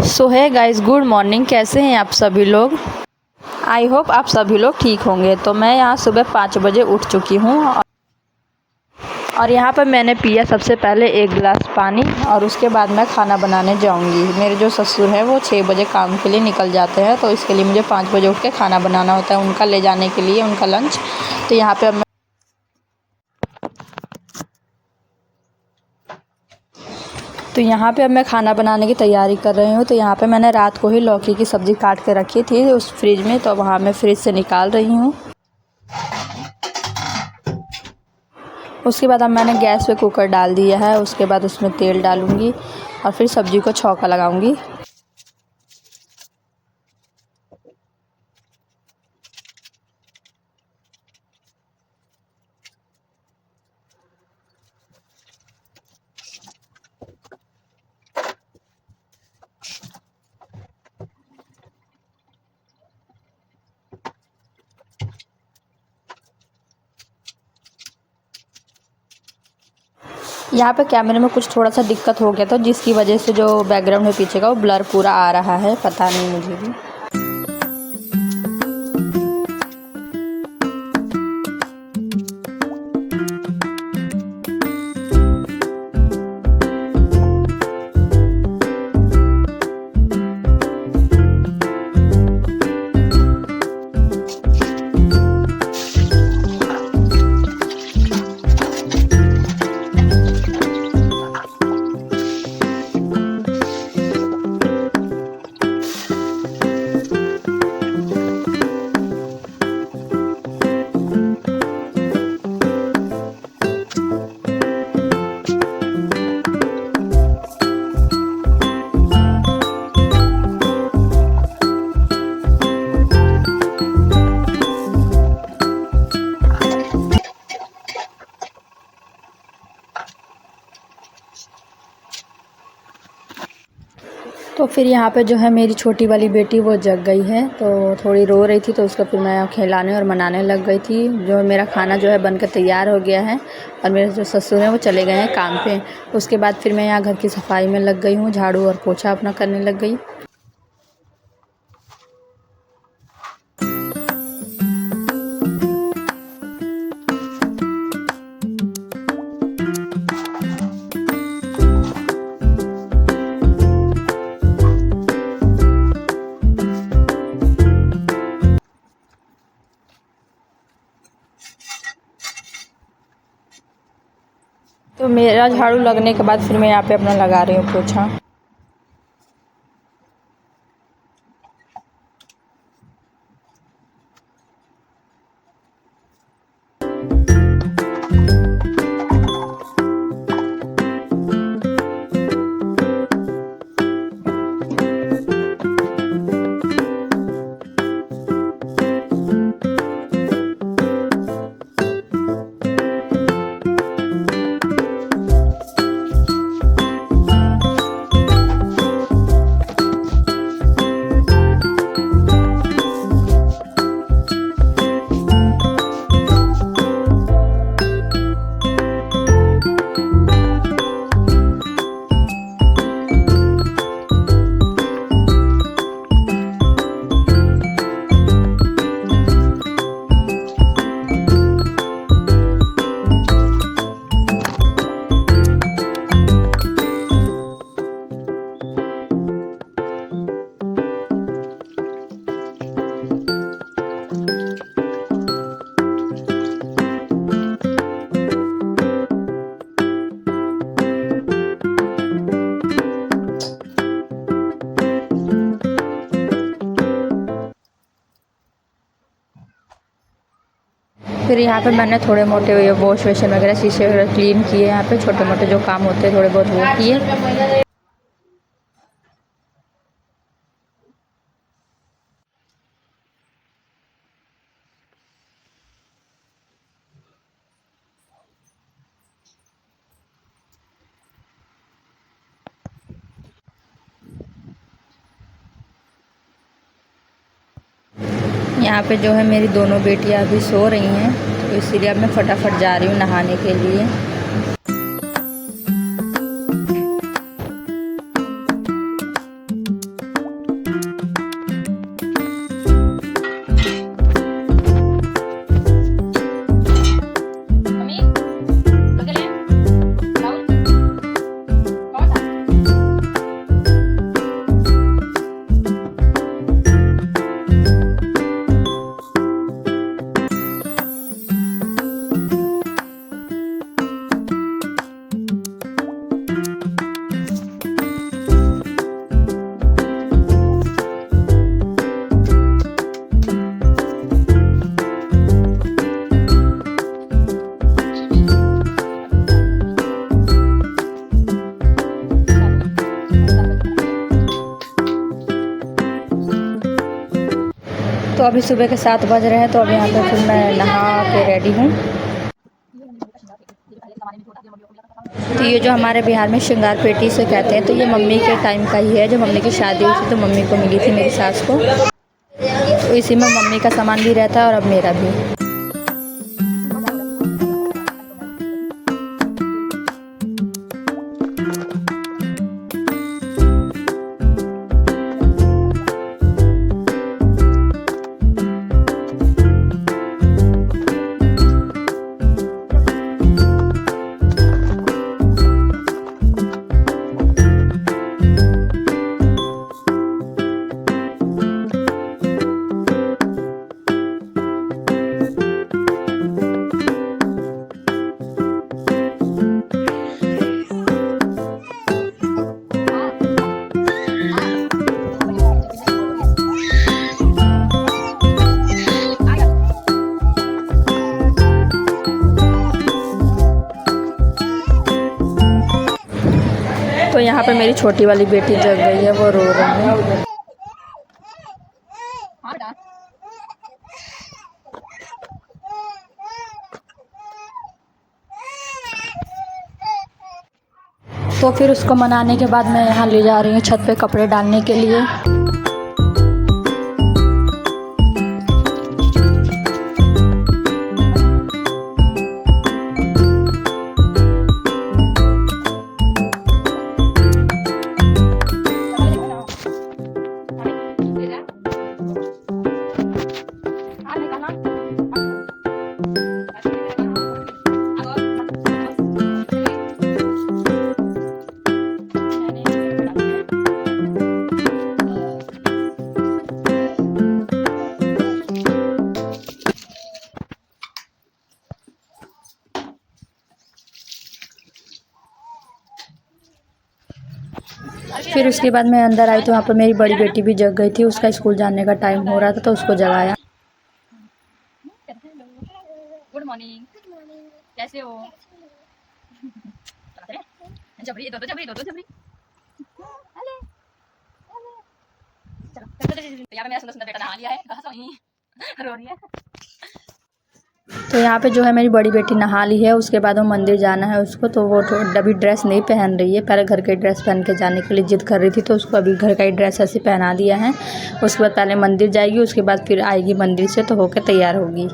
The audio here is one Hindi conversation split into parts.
सो है गाइस, गुड मॉर्निंग। कैसे हैं आप सभी लोग? आई होप आप सभी लोग ठीक होंगे। तो मैं यहाँ सुबह 5 बजे उठ चुकी हूँ और यहाँ पर मैंने पिया सबसे पहले 1 गिलास पानी और उसके बाद मैं खाना बनाने जाऊँगी। मेरे जो ससुर हैं वो 6 बजे काम के लिए निकल जाते हैं, तो इसके लिए मुझे 5 बजे उठ के खाना बनाना होता है उनका ले जाने के लिए, उनका लंच। तो यहाँ पे अब मैं खाना बनाने की तैयारी कर रही हूँ। तो यहाँ पे मैंने रात को ही लौकी की सब्ज़ी काट के रखी थी उस फ्रिज में, तो वहाँ मैं फ्रिज से निकाल रही हूँ। उसके बाद अब मैंने गैस पे कुकर डाल दिया है। उसके बाद उसमें तेल डालूँगी और फिर सब्ज़ी को छौंका लगाऊँगी। यहाँ पे कैमरे में कुछ थोड़ा सा दिक्कत हो गया था, जिसकी वजह से जो बैकग्राउंड है पीछे का वो ब्लर पूरा आ रहा है, पता नहीं मुझे भी। तो फिर यहाँ पे जो है मेरी छोटी वाली बेटी वो जग गई है, तो थोड़ी रो रही थी, तो उसको फिर मैं खिलाने और मनाने लग गई थी। जो मेरा खाना जो है बनकर तैयार हो गया है और मेरे जो ससुर हैं वो चले गए हैं काम पे। उसके बाद फिर मैं यहाँ घर की सफाई में लग गई हूँ, झाड़ू और पोछा अपना करने लग गई। तो मेरा झाड़ू लगने के बाद फिर मैं यहाँ पे अपना लगा रही हूँ पोछा। फिर यहाँ पे मैंने थोड़े मोटे वॉश बेसिन वगैरह शीशे वगैरह क्लीन किए। यहाँ पे छोटे मोटे जो काम होते हैं थोड़े बहुत वो किए। यहाँ पे जो है मेरी दोनों बेटियाँ अभी सो रही हैं, तो इसीलिए अब मैं फटाफट जा रही हूँ नहाने के लिए। तो अभी सुबह के 7 बज रहे हैं, तो अभी यहाँ पे फिर मैं नहा के रेडी हूँ। तो ये जो हमारे बिहार में श्रृंगार पेटी से कहते हैं, तो ये मम्मी के टाइम का ही है। जब मम्मी की शादी हुई थी तो मम्मी को मिली थी मेरी सास को, तो इसी में मम्मी का सामान भी रहता है और अब मेरा भी। तो यहाँ पे मेरी छोटी वाली बेटी जग गई है, वो रो रही है। तो फिर उसको मनाने के बाद मैं यहाँ ले जा रही हूँ छत पे कपड़े डालने के लिए। फिर उसके बाद मैं अंदर आई तो वहाँ पर मेरी बड़ी बेटी भी जग गई थी। उसका स्कूल जाने का टाइम हो रहा था तो उसको जगाया। गुड मॉर्निंग, कैसे हो? जबरी दो जबरी दो जबरी। चलो यहाँ पे मेरा सुंदर सुंदर बेटा नहा लिया है, रो रही है। तो यहाँ पे जो है मेरी बड़ी बेटी नहा ली है। उसके बाद वो मंदिर जाना है उसको, तो वो अभी ड्रेस नहीं पहन रही है। पहले घर का ड्रेस पहन के जाने के लिए जिद कर रही थी, तो उसको अभी घर का ही ड्रेस ऐसे पहना दिया है। उसके बाद पहले मंदिर जाएगी, उसके बाद फिर आएगी मंदिर से तो होकर तैयार होगी।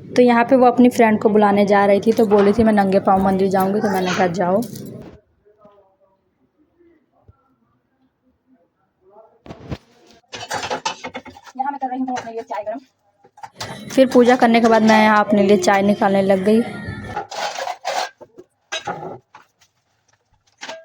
तो यहाँ पे वो अपनी फ्रेंड को बुलाने जा रही थी, तो बोली थी मैं नंगे पाँव मंदिर जाऊँगी, तो मैंने कहा जाओ। यहाँ मैं कर रही हूँ अपने लिए चाय गरम। फिर पूजा करने के बाद मैं यहाँ अपने लिए चाय निकालने लग गई। और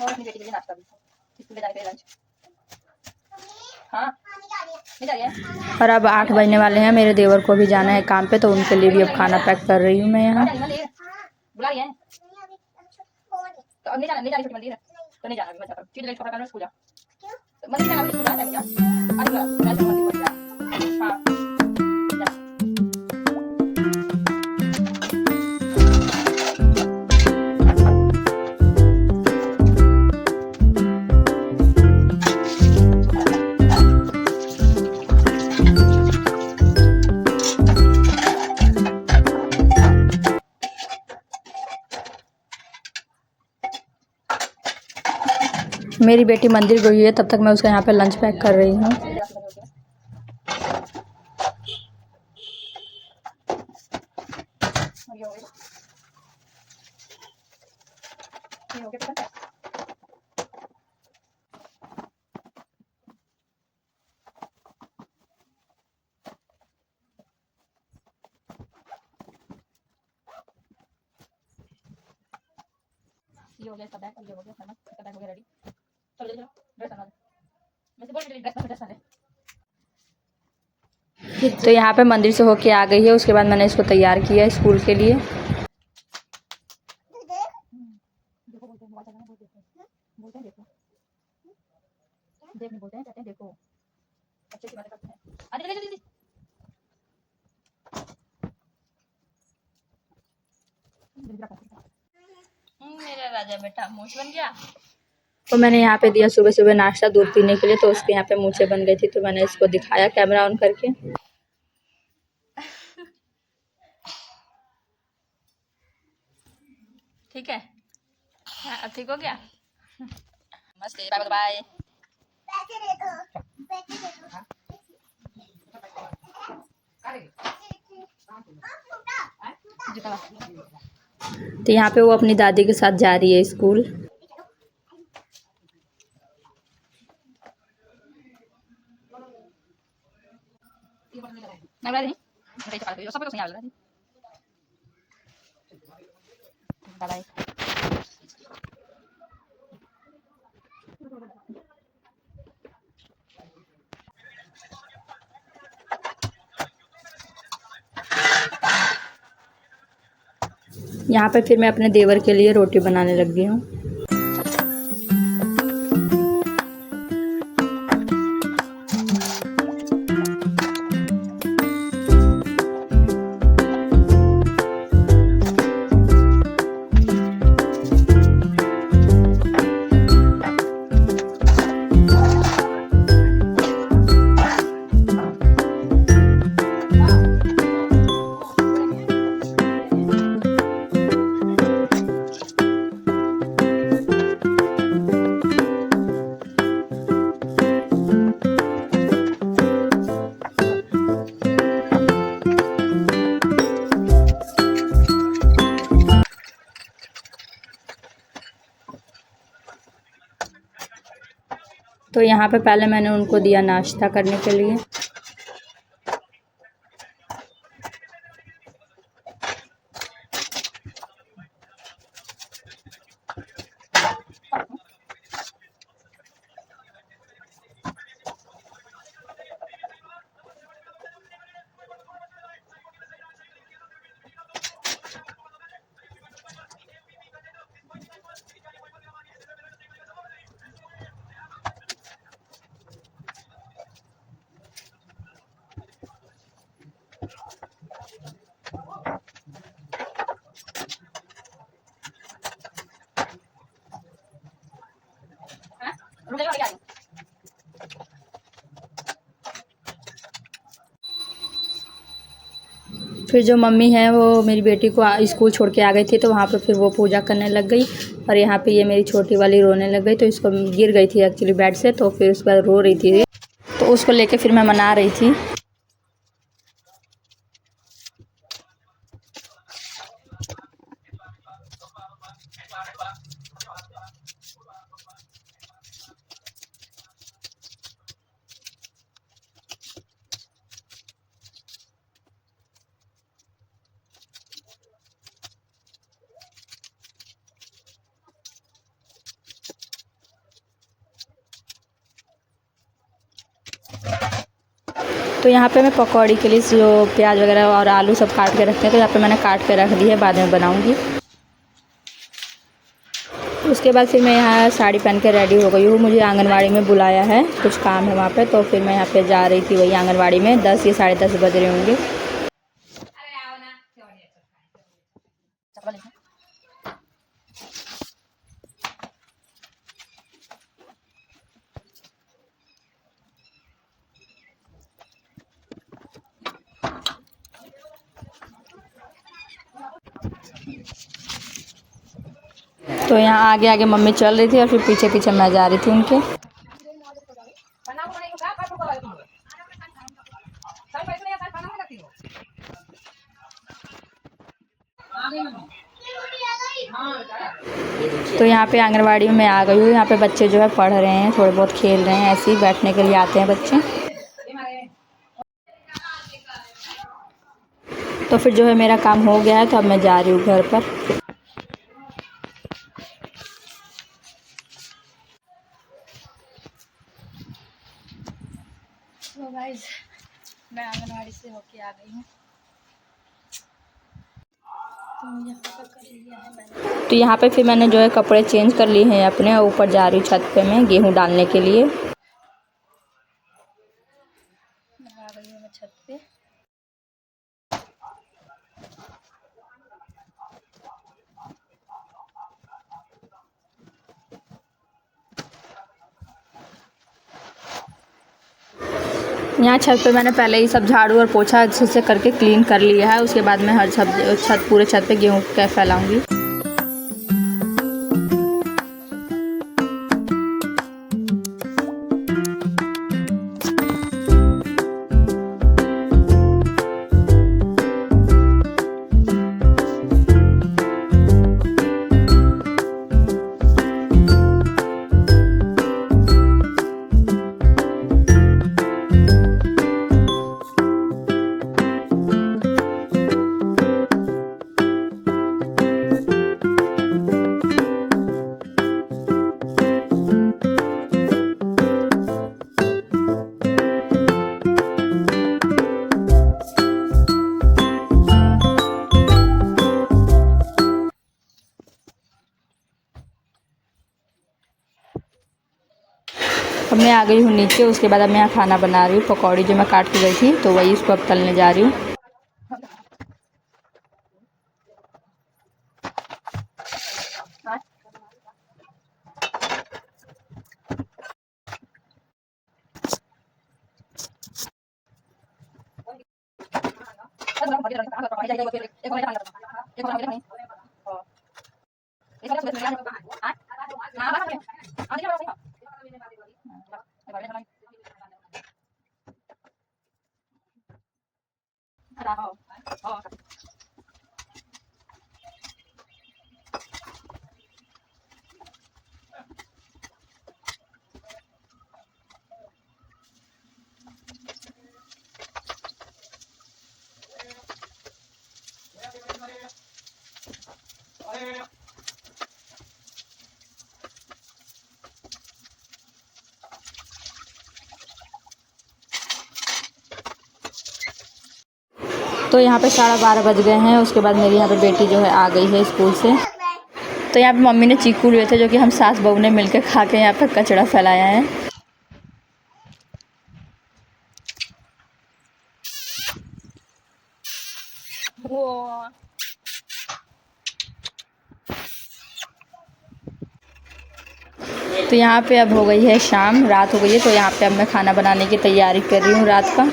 अपनी बेटी के लिए नाश्ता भी, स्कूल ले जाने के लिए लंच। हाँ, और अब 8 बजने वाले हैं। मेरे देवर को भी जाना है काम पे, तो उनके लिए भी अब खाना पैक कर रही हूँ मैं यहाँ। बुला रही है तो अब नहीं जाना, नहीं जाना मंदिर तो नहीं जाना, मैं जाता हूँ। चीज लेट पकड़ स्कूल जा, मंदिर जाना, स्कूल जाना है क्या? अरे मैं मंदिर पहुंच जा। हाँ मेरी बेटी मंदिर गई है, तब तक मैं उसका यहाँ पे लंच पैक कर रही हूँ। ये हो गया, इसका बैग ये हो गया, है ना, इसका बैग हो गया रेडी। चलो चलो ड्रेस बना, मैं से बोल रही ड्रेस बना। तो यहाँ पे मंदिर से होके आ गई है, उसके बाद मैंने इसको तैयार किया है स्कूल के लिए। देखो बोलते हैं बोलते हैं बोलते हैं देखो देख नहीं बोलते हैं, कहते हैं देखो, अच्छे से बातें करते हैं। अरे जल्दी जल्दी मेरा राजा बेटा मूछ बन गया। तो मैंने यहाँ पे दिया सुबह सुबह नाश्ता दूध पीने के लिए, तो उसके यहाँ पे मूछें बन गई थी, तो मैंने इसको दिखाया कैमरा ऑन करके। ठीक है, ठीक हो गया, मस्त है। Bye bye. तो यहाँ पे वो अपनी दादी के साथ जा रही है स्कूल। बाय। यहाँ पे फिर मैं अपने देवर के लिए रोटी बनाने लग गई हूँ। तो यहाँ पे पहले मैंने उनको दिया नाश्ता करने के लिए। फिर जो मम्मी है वो मेरी बेटी को स्कूल छोड़ के आ गई थी, तो वहाँ पे फिर वो पूजा करने लग गई। और यहाँ पे ये मेरी छोटी वाली रोने लग गई, तो इसको गिर गई थी एक्चुअली बेड से, तो फिर उसके बाद रो रही थी, तो उसको लेके फिर मैं मना रही थी। तो यहाँ पे मैं पकौड़ी के लिए जो प्याज वगैरह और आलू सब काट के रखते हैं, तो यहाँ पे मैंने काट के रख दी है, बाद में बनाऊँगी। उसके बाद फिर मैं यहाँ साड़ी पहन के रेडी हो गई हूँ। मुझे आंगनवाड़ी में बुलाया है, कुछ काम है वहाँ पे, तो फिर मैं यहाँ पे जा रही थी वही आंगनवाड़ी में। 10 या 10:30 बज रहे होंगे। तो यहाँ आगे आगे मम्मी चल रही थी और फिर पीछे पीछे मैं जा रही थी उनके। तो यहाँ पे आंगनवाड़ी में मैं आ गई हूँ। यहाँ पे बच्चे जो है पढ़ रहे हैं, थोड़े बहुत खेल रहे हैं, ऐसे ही बैठने के लिए आते हैं बच्चे। तो फिर जो है मेरा काम हो गया है, तो अब मैं जा रही हूँ घर पर। से होके आ गई हूँ। तो यहाँ पे फिर मैंने जो है कपड़े चेंज कर लिए हैं अपने, और ऊपर जा रही हूँ छत पे मैं गेहूँ डालने के लिए। आ गई हूँ मैं छत पे। यहाँ छत पे मैंने पहले ही सब झाड़ू और पोछा अच्छे से करके क्लीन कर लिया है। उसके बाद मैं हर पूरे छत पे गेहूँ क्या फैलाऊँगी। अब मैं आ गई हूँ नीचे। उसके बाद अब मैं यहाँ खाना बना रही हूँ। पकौड़ी जो मैं काट के गई थी तो वही इसको अब तलने जा रही हूँ। तो यहाँ पे 12:30 बज गए हैं। उसके बाद मेरी यहाँ पे बेटी जो है आ गई है स्कूल से। तो यहाँ पे मम्मी ने चीकू लिए थे जो कि हम सास बहू ने मिलकर खा के यहाँ पर कचड़ा फैलाया है। तो यहाँ पे अब हो गई है शाम, रात हो गई है। तो यहाँ पे अब मैं खाना बनाने की तैयारी कर रही हूँ रात का।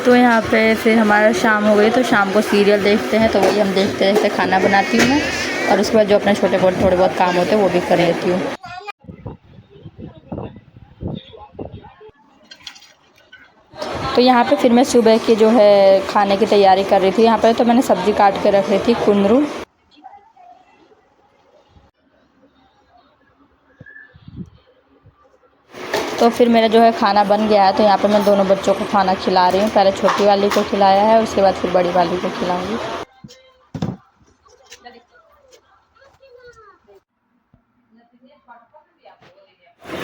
तो यहाँ पे फिर हमारा शाम हो गई। तो शाम को सीरियल देखते हैं। तो वही हम देखते देखते खाना बनाती हूँ मैं, और उसके बाद जो अपने छोटे बहुत थोड़े बहुत काम होते हैं वो भी कर लेती हूँ। तो यहाँ पे फिर मैं सुबह की जो है खाने की तैयारी कर रही थी। यहाँ पे तो मैंने सब्ज़ी काट के रख रही थी, कुंदरू। तो फिर मेरा जो है खाना बन गया है। तो यहाँ पे मैं दोनों बच्चों को खाना खिला रही हूँ। पहले छोटी वाली को खिलाया है, उसके बाद फिर बड़ी वाली को खिलाऊंगी।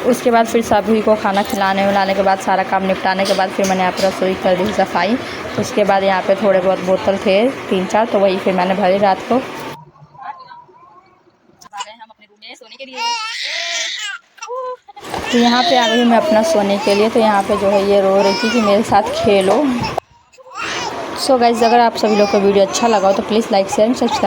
उसके बाद फिर सभी को खाना खिलाने विलाने के बाद सारा काम निपटाने के बाद फिर मैंने यहाँ पर रसोई कर दी सफाई। तो उसके बाद यहाँ पे थोड़े बहुत बोतल थे 3-4, तो वही फिर मैंने भरी रात को। हम अपने रूम में सोने के लिए, तो यहाँ पे आ गई मैं अपना सोने के लिए। तो यहाँ पे जो है ये रो रही थी कि मेरे साथ खेलो। सो गाइस, अगर आप सभी लोग को वीडियो अच्छा लगा हो तो प्लीज़ लाइक शेयर सब्सक्राइब।